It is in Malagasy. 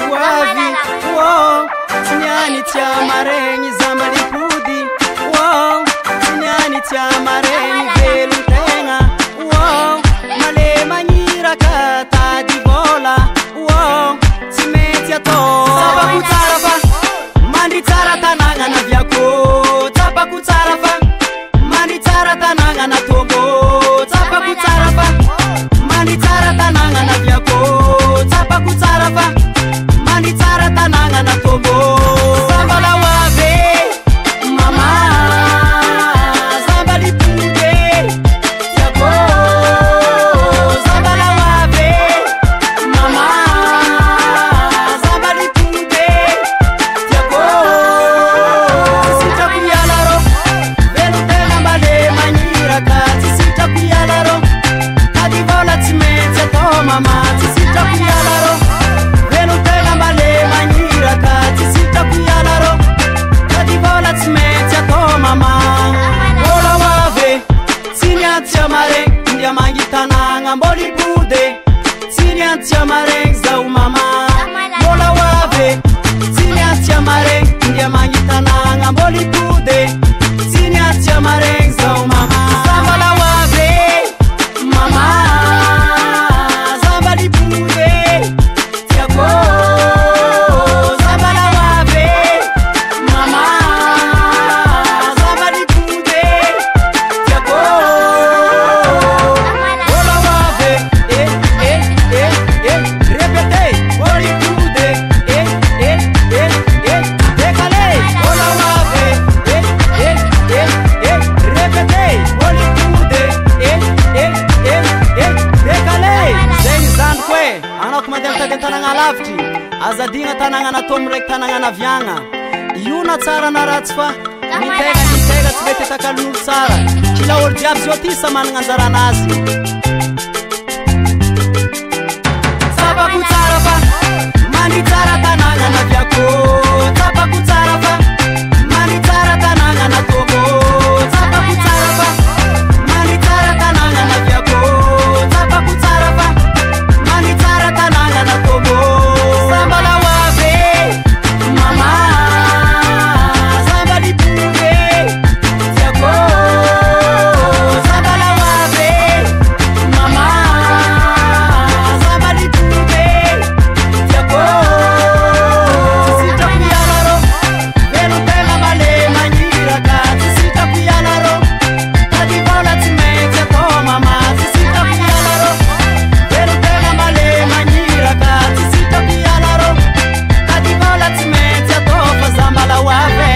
wavi Sinyani tia marengi zambali pudi Sinyani tia marengi velu tenga Male manyira kata di vola Simetia to Saba kutarafa Mandi tara tananga na vyako Tapa kutarafa Mandi tara tananga na tobo Tapa kutarafa Mandi tara tananga na vyako Tapa kutarafa Mandi tara tananga na tobo Samba la wave Mama Samba li pude Yako Samba la wave Mama Samba li pude Yako Sita kuyalaro Velu tena mbale manyira kati Sita kuyalaro Kadi vola timenza to mama Sita kuyalaro Velu tena mbale manyira kati Sita kuyalaro Kadi vola timenza to mama Ola wave Sinyatia mareng Ndia mangitananga mboli pude Sinyatia mareng zau mama Ola wave Sinyatia mareng Ndia mangitananga mboli pude Sinyatia mareng zau mama Samba la wave Mama Samba li pude Tiako Samba la wave Mama Samba li pude Tiako Ola wave Repete Mboli pude Dekale Ola wave Repete Mboli pude Dekale Zeny zany koe Anako mandeha mitady tanagna lavitry Azadigna tanagna na tomo raiky tanagna na viagna Io na tsara na ratsy fa Nitega tsy mety takalon'olo tsara Kila olo jiaby zio ty sa managna anjaranazy Sapako tsara fa Mandi tsara tanagna na viako Sapako tsara fa Mandi tsara tanagna na tomo Sapako tsara fa Mandi tsara tanagna na viako Sapako tsara fa Mandi tsara tanagna na tomo Samba la wave Mama Samba li pude Tiako Samba la wave Mama Samba li pude Tiako Sita kuyalaro Velu tena male manyira kati Sita kuyalaro Kadi vola timenza to mama Sita kuyalaro Velu tena male manyira kati Sita kuyalaro Kadi vola timenza to Fazamba la wave